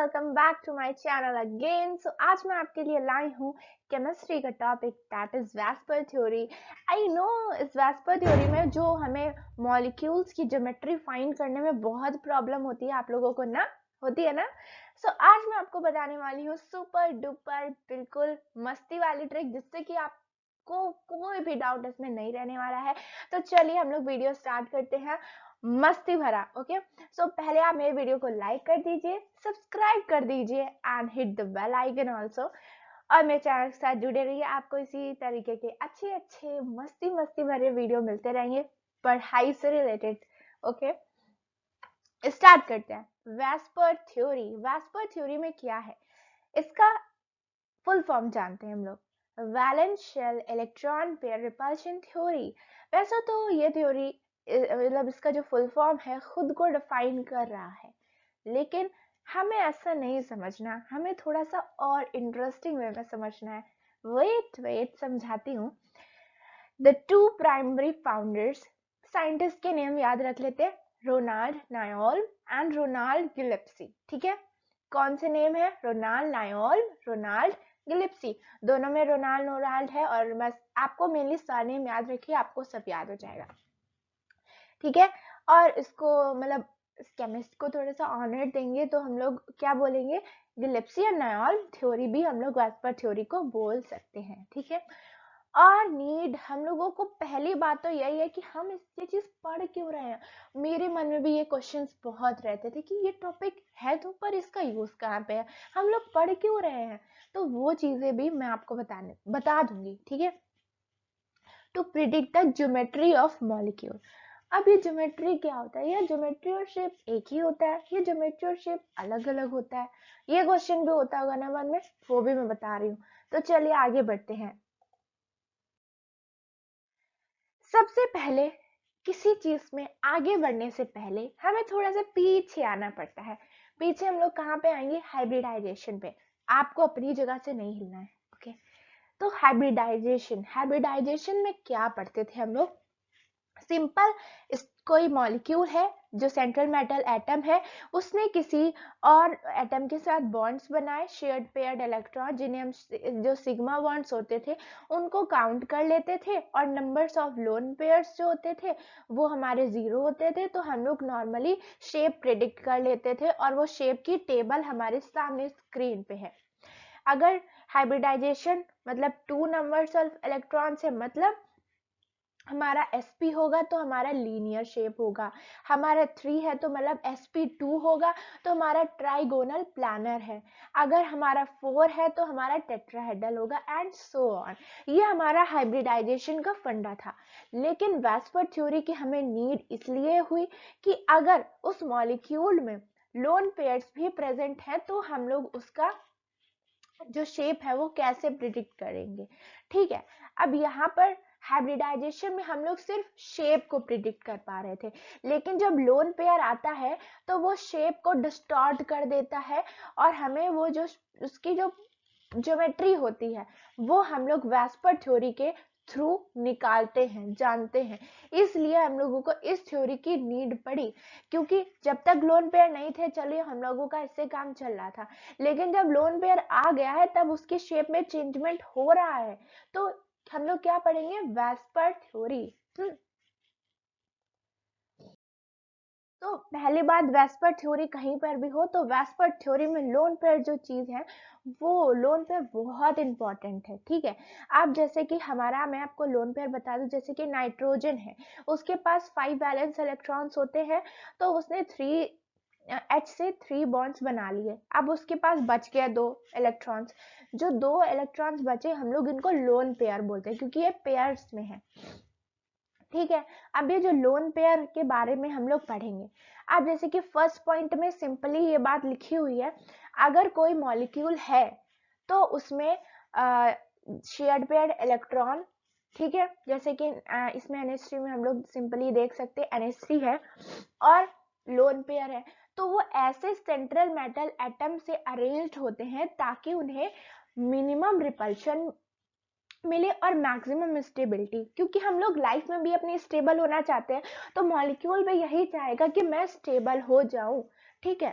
Welcome back to my channel again. आज मैं आपके लिए लाई हूँ केमिस्ट्री का topic that is vesper theory. I know इस वेस्पर थ्योरी में जो हमें मॉलिक्यूल्स की ज्योमेट्री फाइंड करने में बहुत प्रॉब्लम होती है, आप लोगों को ना होती है ना। आज मैं आपको बताने वाली हूँ सुपर डुपर बिल्कुल मस्ती वाली ट्रिक, जिससे कि आपको कोई भी डाउट इसमें नहीं रहने वाला है। तो चलिए हम लोग वीडियो स्टार्ट करते हैं, मस्ती भरा। ओके, पहले आप मेरे वीडियो को लाइक कर दीजिए, सब्सक्राइब कर दीजिए and hit the bell icon also, और मेरे चैनल के साथ जुड़े रहिए। आपको इसी तरीके के अच्छे अच्छे मस्ती मस्ती भरे वीडियो मिलते रहेंगे पढ़ाई से रिलेटेड। ओके, स्टार्ट करते हैं। वेस्पर थ्योरी, वेस्पर थ्योरी में क्या है, इसका फुल फॉर्म जानते हैं हम लोग। Valence shell electron pair repulsion theory. वैसे तो ये थ्योरी मतलब इसका जो फुल फॉर्म है खुद को डिफाइन कर रहा है, लेकिन हमें ऐसा नहीं समझना, हमें थोड़ा सा और इंटरेस्टिंग वे में समझना है। वेट समझाती हूँ। The two primary founders, scientist के नेम याद रख लेते हैं, रोनाल्ड नायोल एंड रोनाल्ड गिलेप्सी। ठीक है, कौन से नेम है? रोनाल्ड नायोल, रोनाल्ड गिलेप्सी। दोनों में रोनाल्ड नोराल्ड है, और बस आपको मेनली सरनेम याद रखिए, आपको सब याद हो जाएगा। ठीक है, और इसको मतलब केमिस्ट को थोड़ा सा ऑनर देंगे तो हम लोग क्या बोलेंगे, गिलेप्सी और नायोल थ्योरी भी हम लोग वेस्पर थ्योरी को बोल सकते हैं। ठीक है, और नीड, हम लोगों को पहली बात तो यही है कि हम ये चीज पढ़ क्यों रहे हैं। मेरे मन में भी ये क्वेश्चंस बहुत रहते थे कि ये टॉपिक है तो पर इसका यूज कहाँ पे है, हम लोग पढ़ क्यों रहे हैं। तो वो चीजें भी मैं आपको बता दूंगी। ठीक है, to predict the geometry of molecule. अब ये ज्योमेट्री क्या होता है? ये ज्योमेट्री और शेप एक ही होता है, ये ज्योमेट्री और शेप अलग अलग होता है? ये क्वेश्चन भी होता होगा ना मन में, वो भी मैं बता रही हूँ। तो चलिए आगे बढ़ते हैं। सबसे पहले किसी चीज में आगे बढ़ने से पहले हमें थोड़ा सा पीछे आना पड़ता है। पीछे हम लोग कहाँ पे आएंगे? हाइब्रिडाइजेशन पे। आपको अपनी जगह से नहीं हिलना है। ओके, तो हाइब्रिडाइजेशन, हाइब्रिडाइजेशन में क्या पढ़ते थे हम लोग? सिंपल, कोई मॉलिक्यूल है जो सेंट्रल मेटल एटम है, उसने किसी और एटम के साथ बॉन्ड्स बनाए, शेयर्ड पेयर्ड इलेक्ट्रॉन, जिन्हें हम जो सिग्मा बॉन्ड्स होते थे उनको काउंट कर लेते थे, और नंबर्स ऑफ लोन पेयर्स जो होते थे वो हमारे 0 होते थे। तो हम लोग नॉर्मली शेप प्रिडिक्ट कर लेते थे, और वो शेप की टेबल हमारे सामने स्क्रीन पे है। अगर हाइब्रिडाइजेशन मतलब 2 नंबर्स ऑफ इलेक्ट्रॉन से मतलब हमारा sp होगा तो हमारा लीनियर शेप होगा, हमारा 3 है तो मतलब sp2 होगा तो हमारा ट्राइगोनल प्लानर है, अगर हमारा 4 है तो हमारा टेट्राहेड्रल होगा, एंड सो ऑन। ये हमारा हाइब्रिडाइजेशन का फंडा था। लेकिन वेस्पर थ्योरी की हमें नीड इसलिए हुई कि अगर उस मॉलिक्यूल में लोन पेयर्स भी प्रेजेंट है तो हम लोग उसका जो शेप है वो कैसे प्रिडिक्ट करेंगे। ठीक है, अब यहाँ पर हाइब्रिडाइजेशन में हम लोग सिर्फ शेप को प्रिडिक्ट कर पा रहे थे, लेकिन जब लोन पेयर आता है तो वो शेप को डिस्टॉर्ट कर देता है, और हमें वो जो उसकी जो ज्योमेट्री होती है वो हम लोग वेस्पर थ्योरी के थ्रू निकालते हैं, जानते हैं। इसलिए हम लोगों को इस थ्योरी की नीड पड़ी, क्योंकि जब तक लोन पेयर नहीं थे चलिए हम लोगों का इससे काम चल रहा था, लेकिन जब लोन पेयर आ गया है तब उसके शेप में चेंजमेंट हो रहा है। तो हम लोग क्या पढ़ेंगे? VSEPR theory. तो पहली बात, वेस्पर थ्योरी कहीं पर भी हो तो वेस्पर थ्योरी में लोन पेयर जो चीज है वो लोन पेयर बहुत इंपॉर्टेंट है। ठीक है, आप जैसे कि हमारा, मैं आपको लोन पेयर बता दूं, जैसे कि नाइट्रोजन है, उसके पास 5 वैलेंस इलेक्ट्रॉन्स होते हैं, तो उसने 3 H से 3 बॉन्ड्स बना लिए। अब उसके पास बच गया 2 इलेक्ट्रॉन्स। जो 2 इलेक्ट्रॉन्स बचे हम लोग इनको लोन पेयर बोलते हैं, क्योंकि ये पेयर्स में है। ठीक है, अब ये जो लोन पेयर के बारे में हम लोग पढ़ेंगे। अब जैसे कि फर्स्ट पॉइंट में सिंपली ये बात लिखी हुई है, अगर कोई मॉलिक्यूल है तो उसमें शेयर्ड पेयर्ड इलेक्ट्रॉन, ठीक है, जैसे कि इसमें NH3 में हम लोग सिंपली देख सकते हैं NH3 है और लोन पेयर है, तो वो ऐसे सेंट्रल मेटल एटम से अरेंज्ड होते हैं ताकि उन्हें मिनिमम रिपल्शन मिले और मैक्सिमम स्टेबिलिटी। क्योंकि हम लोग लाइफ में भी अपनी स्टेबल होना चाहते हैं, तो मॉलिक्यूल भी यही चाहेगा कि मैं स्टेबल हो जाऊं। ठीक है,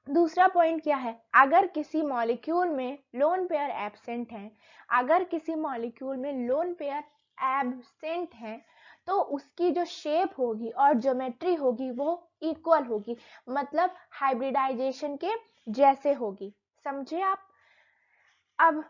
दूसरा पॉइंट क्या है, अगर किसी मॉलिक्यूल में लोन पेयर एब्सेंट है, अगर किसी मॉलिक्यूल में लोन पेयर एब्सेंट है, तो उसकी जो शेप होगी और ज्योमेट्री होगी वो इक्वल होगी, मतलब हाइब्रिडाइजेशन के जैसे होगी। समझे आप? अब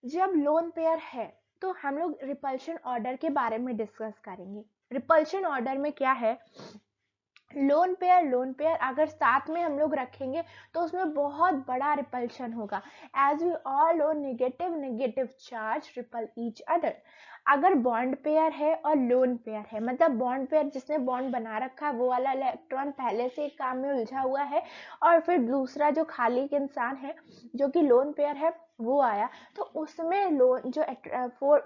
जब लोन पेयर है तो हम लोग रिपल्शन ऑर्डर के बारे में डिस्कस करेंगे। रिपल्शन ऑर्डर में क्या है, लोन पेयर अगर साथ में हम लोग रखेंगे तो उसमें बहुत बड़ा रिपल्शन होगा। As we all know, negative negative charge repel each other. अगर बॉन्ड पेयर है और लोन पेयर है, मतलब बॉन्ड पेयर जिसने बॉन्ड बना रखा है वो वाला इलेक्ट्रॉन पहले से एक काम में उलझा हुआ है, और फिर दूसरा जो खाली एक इंसान है जो कि लोन पेयर है वो आया, तो उसमें लोन जो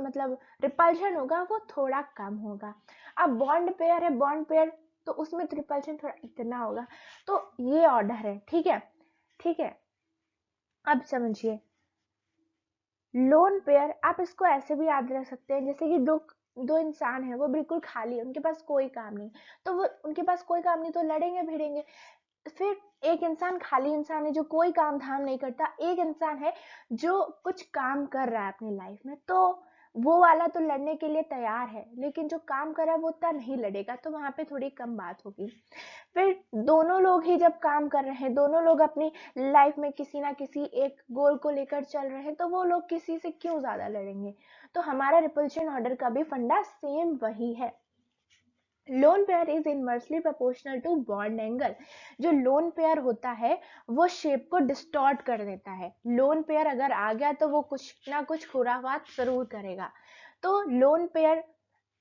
मतलब रिपल्शन होगा वो थोड़ा कम होगा। अब बॉन्ड पेयर है, बॉन्ड पेयर तो उसमें रिपल्शन थोड़ा इतना होगा। तो ये ऑर्डर है, ठीक है? ठीक है, अब समझिए, लोन पेयर आप इसको ऐसे भी याद रख सकते हैं जैसे कि दो दो इंसान है, वो बिल्कुल खाली है, उनके पास कोई काम नहीं, तो वो उनके पास कोई काम नहीं तो लड़ेंगे भिड़ेंगे। फिर एक इंसान खाली इंसान है जो कोई काम धाम नहीं करता, एक इंसान है जो कुछ काम कर रहा है अपनी लाइफ में, तो वो वाला तो लड़ने के लिए तैयार है, लेकिन जो काम कर रहा है वो उतना नहीं लड़ेगा, तो वहां पे थोड़ी कम बात होगी। फिर दोनों लोग ही जब काम कर रहे हैं, दोनों लोग अपनी लाइफ में किसी ना किसी एक गोल को लेकर चल रहे हैं, तो वो लोग किसी से क्यों ज्यादा लड़ेंगे? तो हमारा रिपल्शन ऑर्डर का भी फंडा सेम वही है। Lone pair is inversely proportional to bond angle. जो लोन पेयर होता है वो शेप को डिस्टॉर्ट कर देता है। लोन पेयर अगर आ गया तो वो कुछ ना कुछ खुराफात जरूर करेगा। तो lone pair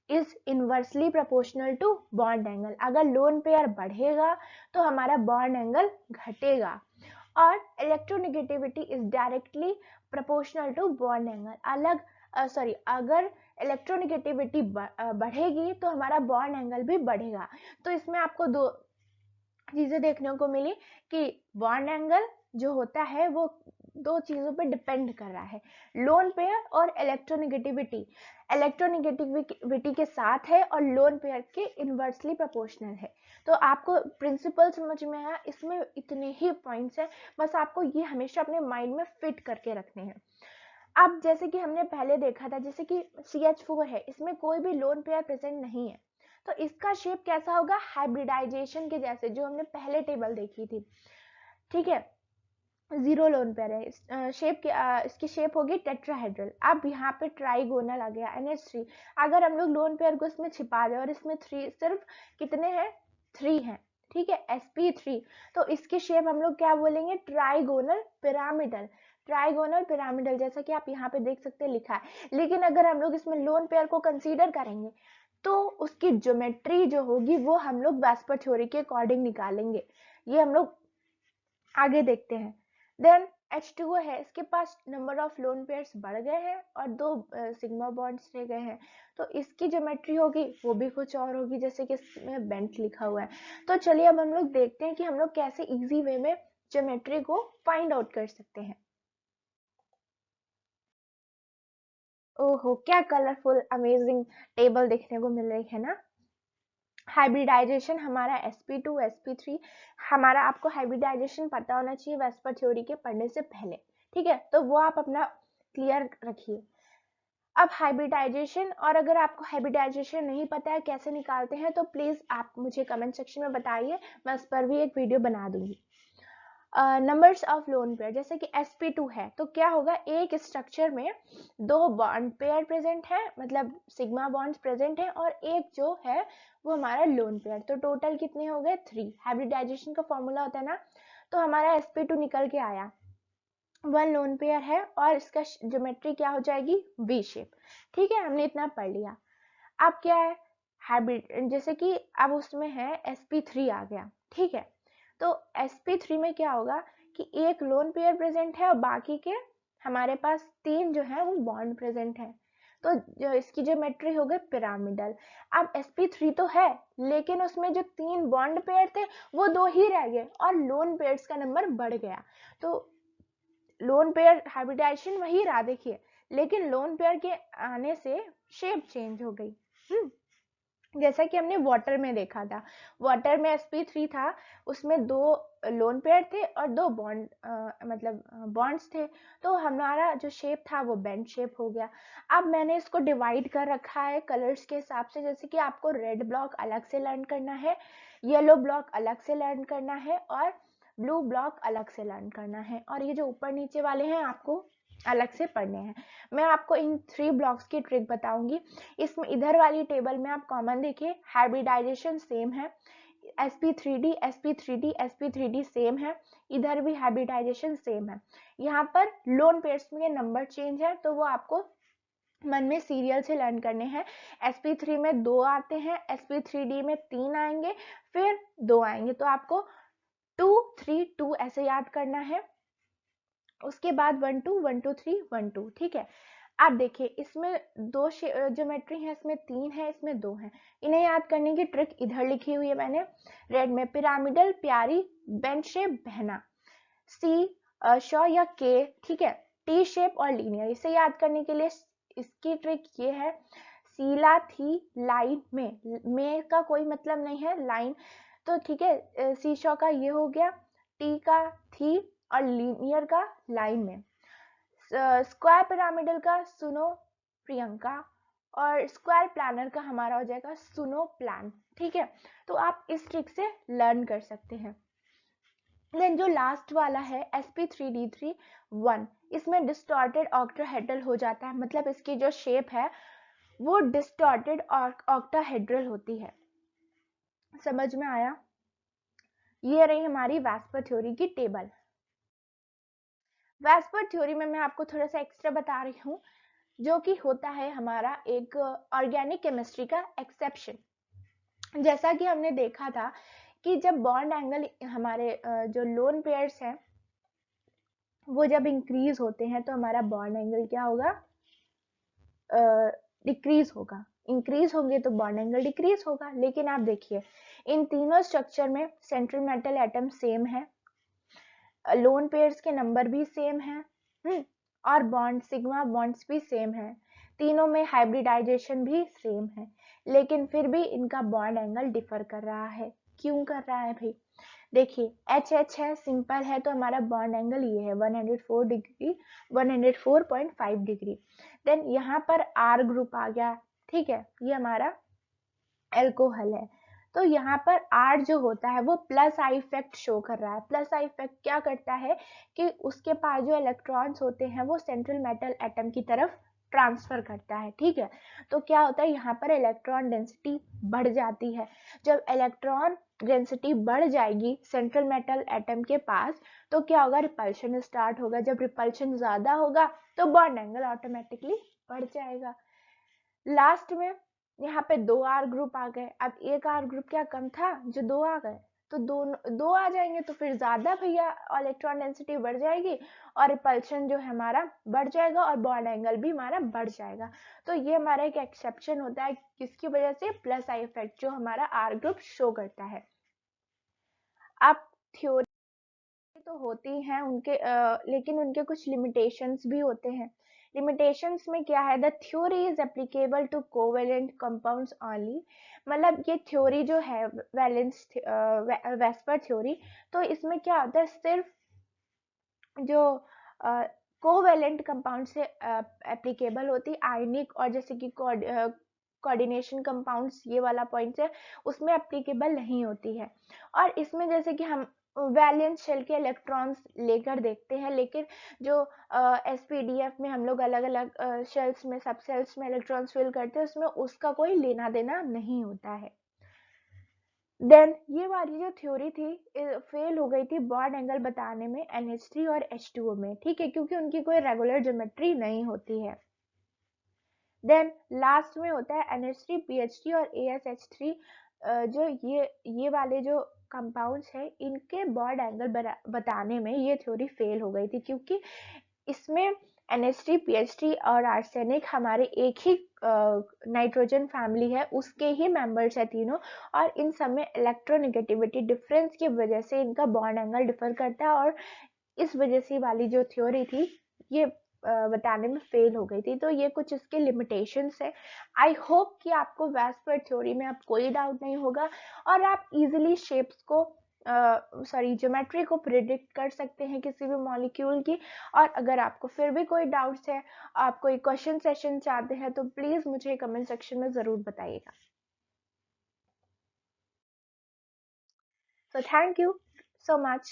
is inversely proportional to bond angle. अगर लोन पेयर बढ़ेगा तो हमारा बॉन्ड एंगल घटेगा, और electronegativity is directly proportional to bond angle. अगर इलेक्ट्रोनेगेटिविटी बढ़ेगी तो हमारा बॉन्ड एंगल भी बढ़ेगा। तो इसमें आपको दो चीजें देखने को मिली कि बॉन्ड एंगल जो होता है वो दो चीजों पे डिपेंड कर रहा है, लोन पेयर और इलेक्ट्रोनेगेटिविटी। इलेक्ट्रोनेगेटिविटी के साथ है और लोन पेयर के इनवर्सली प्रोपोर्शनल है। तो आपको प्रिंसिपल समझ में आया? इसमें इतने ही पॉइंट्स हैं, बस आपको ये हमेशा अपने माइंड में फिट करके रखने हैं। अब जैसे कि हमने पहले देखा था, जैसे कि CH4 है, इसमें कोई भी लोन पेयर प्रेजेंट नहीं है, तो इसका शेप कैसा होगा? हाइब्रिडाइजेशन के जैसे, जो हमने पहले टेबल देखी थी। ठीक है, जीरो लोन पेयर है, इसकी शेप होगी टेट्राहेड्रल। अब यहाँ पे ट्राइगोनल आ गया, NH3। अगर हम लोग लोन पेयर को इसमें छिपा दें और इसमें सिर्फ कितने हैं? 3 हैं, ठीक है, sp3, तो इसकी शेप हम लोग क्या बोलेंगे? Trigonal pyramidal. ट्राइगोनल पिरामिडल, जैसा कि आप यहाँ पे देख सकते हैं लिखा है। लेकिन अगर हम लोग इसमें लोन पेयर को कंसीडर करेंगे तो उसकी ज्योमेट्री जो होगी वो हम लोग वेस्पर थ्योरी के अकॉर्डिंग निकालेंगे। ये हम लोग आगे देखते हैं। देन H2O है, इसके पास नंबर ऑफ लोन पेयर्स बढ़ गए हैं और 2 सिग्मा बॉन्ड्स रह गए हैं, तो इसकी ज्योमेट्री होगी वो भी कुछ और होगी, जैसे कि इसमें बेंट लिखा हुआ है। तो चलिए अब हम लोग देखते हैं कि हम लोग कैसे इजी वे में ज्योमेट्री को फाइंड आउट कर सकते हैं। ओहो, क्या कलरफुल अमेजिंग टेबल देखने को मिल रही है ना। हाइब्रिडाइजेशन हमारा sp2 sp3, हमारा आपको हाइब्रिडाइजेशन पता होना चाहिए वेस्पर थ्योरी के पढ़ने से पहले, ठीक है? तो वो आप अपना क्लियर रखिए। अब हाइब्रिडाइजेशन, और अगर आपको हाइब्रिडाइजेशन नहीं पता है कैसे निकालते हैं तो प्लीज आप मुझे कमेंट सेक्शन में बताइए, मैं उस पर भी एक वीडियो बना दूंगी। नंबर्स ऑफ लोन पेयर, जैसे कि sp2 है तो क्या होगा? एक स्ट्रक्चर में 2 बॉन्ड पेयर प्रेजेंट है, मतलब सिग्मा बॉन्ड्स प्रेजेंट है, और एक जो है वो हमारा लोन पेयर, तो टोटल कितने हो गए? 3। हाइब्रिडाइजेशन का फॉर्मूला होता है ना, तो हमारा sp2 निकल के आया, 1 लोन पेयर है और इसका ज्योमेट्री क्या हो जाएगी? V shape. ठीक है, हमने इतना पढ़ लिया। अब क्या है? हाइब्रिड, जैसे कि अब उसमें है sp3 आ गया, ठीक है? तो sp3 में क्या होगा कि एक लोन पेयर प्रेजेंट है और बाकी के हमारे पास 3 जो है वो बॉन्ड प्रेजेंट है, तो जो इसकी ज्योमेट्री हो गई पिरामिडल। अब sp3 तो है, लेकिन उसमें जो 3 बॉन्ड पेयर थे वो 2 ही रह गए और लोन पेयर्स का नंबर बढ़ गया। तो लोन पेयर हाइब्रिडाइजेशन वही रहा, देखिए, लेकिन लोन पेयर के आने से शेप चेंज हो गई। जैसा कि हमने वाटर में देखा था, वाटर में sp3 था, उसमें 2 लोन पेयर थे और 2 बॉन्ड मतलब बॉन्ड्स थे, तो हमारा जो शेप था वो बेंड शेप हो गया। अब मैंने इसको डिवाइड कर रखा है कलर्स के हिसाब से, जैसे कि आपको रेड ब्लॉक अलग से लर्न करना है, येलो ब्लॉक अलग से लर्न करना है और ब्लू ब्लॉक अलग से लर्न करना है, और ये जो ऊपर नीचे वाले हैं आपको अलग से पढ़ने हैं। मैं आपको इन 3 ब्लॉक्स की ट्रिक बताऊंगी। इसमें इधर वाली टेबल में आप कॉमन देखिए, हाइब्रिडाइजेशन सेम है, sp3d sp3d sp3d सेम है, इधर भी हाइब्रिडाइजेशन सेम है। यहाँ पर लोन पेयर्स में नंबर चेंज है, तो वो आपको मन में सीरियल से लर्न करने हैं। sp3 में 2 आते हैं, sp3d में 3 आएंगे, फिर 2 आएंगे, तो आपको 2 3 2 ऐसे याद करना है। उसके बाद 1 2 1 2 3 1 2, ठीक है। आप देखिए इसमें 2 ज्योमेट्री है, इसमें 3 है, इसमें 2 है। इन्हें याद करने की ट्रिक इधर लिखी हुई है मैंने रेड में, पिरामिडल, प्यारी, बेंच शेप, बहना, सी शॉ या के, ठीक है, टी शेप और लीनियर। इसे याद करने के लिए इसकी ट्रिक ये है, सीला थी लाइन में का कोई मतलब नहीं है, लाइन, तो ठीक है, सी शॉ का ये हो गया, टी का थी और लीनियर का लाइन में, स्क्वायर पिरामिडल का सुनो प्रियंका, और स्क्वायर प्लानर का हमारा हो जाएगा सुनो प्लान, ठीक है। तो आप इस ट्रिक से लर्न कर सकते हैं। देन जो लास्ट वाला है sp3d3 1, इसमें डिस्टॉर्टेड ऑक्टाहेड्रल हो जाता है, मतलब इसकी जो शेप है वो डिस्टॉर्टेड ऑक्टाहेड्रल होती है। समझ में आया? ये रही हमारी वैस्पर थ्योरी की टेबल। वैस्पर थ्योरी में मैं आपको थोड़ा सा एक्स्ट्रा बता रही हूँ, जो कि होता है हमारा एक ऑर्गेनिक केमिस्ट्री का एक्सेप्शन। जैसा कि हमने देखा था कि जब बॉन्ड एंगल हमारे जो लोन पेयर्स हैं वो जब इंक्रीज होते हैं तो हमारा बॉन्ड एंगल क्या होगा, डिक्रीज होगा। इंक्रीज होंगे तो बॉन्ड एंगल डिक्रीज होगा। लेकिन आप देखिए इन तीनों स्ट्रक्चर में सेंट्रल मेटल एटम सेम है, लोन पेयर्स के नंबर भी सेम है, और बॉन्ड सिग्मा बॉन्ड्स भी सेम है, तीनों में हाइब्रिडाइजेशन भी सेम है, लेकिन फिर भी इनका बॉन्ड एंगल डिफर कर रहा है। क्यों कर रहा है भाई? देखिए एच है, सिंपल है, तो हमारा बॉन्ड एंगल ये है 104 डिग्री, 104.5 डिग्री। देन यहाँ पर आर ग्रुप आ गया, ठीक है, ये हमारा एल्कोहल है, तो यहाँ पर आर जो होता है वो प्लस आई इफेक्ट शो कर रहा है। प्लस आई इफेक्ट क्या करता है कि उसके पास जो इलेक्ट्रॉन्स होते हैं वो सेंट्रल मेटल एटम की तरफ ट्रांसफर करता है, ठीक है। तो क्या होता है यहाँ पर इलेक्ट्रॉन डेंसिटी बढ़ जाती है। जब इलेक्ट्रॉन डेंसिटी बढ़ जाएगी सेंट्रल मेटल एटम के पास, तो क्या होगा, रिपल्शन स्टार्ट होगा। जब रिपल्शन ज्यादा होगा तो बॉन्ड एंगल ऑटोमेटिकली बढ़ जाएगा। लास्ट में यहाँ पे 2 आर ग्रुप आ गए। अब एक आर ग्रुप क्या कम था, जो 2 आ गए, तो दो आ जाएंगे तो फिर ज्यादा भैया इलेक्ट्रॉन डेंसिटी बढ़ जाएगी और रिपल्शन जो है हमारा बढ़ जाएगा और बॉन्ड एंगल भी हमारा बढ़ जाएगा। तो ये हमारा एक एक्सेप्शन होता है, किसकी वजह से, प्लस आई इफेक्ट जो हमारा आर ग्रुप शो करता है। अब थ्योरी तो होती हैं उनके लेकिन उनके कुछ लिमिटेशंस भी होते हैं। लिमिटेशंस में क्या है, the theory is applicable to covalent compounds only, मतलब ये थ्योरी जो है वैलेंस वेस्पर थ्योरी, तो इसमें क्या होता है, सिर्फ जो कोवेलेंट कंपाउंड से एप्लीकेबल होती, आयनिक और जैसे कि कोऑर्डिनेशन कंपाउंड्स, ये वाला पॉइंट है, उसमें एप्लीकेबल नहीं होती है। और इसमें जैसे कि हम वैलेंस शेल के इलेक्ट्रॉन्स लेकर देखते हैं, लेकिन जो एसपीडीएफ में हम लोग अलग अलग शेल्स में, सब सेल्स में इलेक्ट्रॉन्स फिल करते हैं, उसमें उसका कोई लेना देना नहीं होता है। देन ये वाली जो थ्योरी थी फेल हो गई थी बॉन्ड एंगल बताने में NH3 और H2O में, ठीक है, क्योंकि उनकी कोई रेगुलर ज्योमेट्री नहीं होती है। देन लास्ट में होता है NH3 PH3 और ASH3, जो ये वाले जो कंपाउंड्स है इनके बॉन्ड एंगल बताने में ये थ्योरी फेल हो गई थी, क्योंकि इसमें NH3 PH3 और आर्सेनिक हमारे एक ही नाइट्रोजन फैमिली है, उसके ही मेंबर्स है तीनों, और इन सब में इलेक्ट्रोनेगेटिविटी डिफरेंस की वजह से इनका बॉन्ड एंगल डिफर करता है, और इस वजह से वाली जो थ्योरी थी ये बताने में फेल हो गई थी। तो ये कुछ इसके लिमिटेशंस है। आई होप कि आपको वेस्पर थ्योरी में अब कोई डाउट नहीं होगा और आप इजीली शेप्स को ज्योमेट्री को प्रिडिक्ट कर सकते हैं किसी भी मॉलिक्यूल की। और अगर आपको फिर भी कोई डाउट्स है, आप कोई क्वेश्चन सेशन चाहते हैं, तो प्लीज़ मुझे कमेंट सेक्शन में ज़रूर बताइएगा। So thank you so much.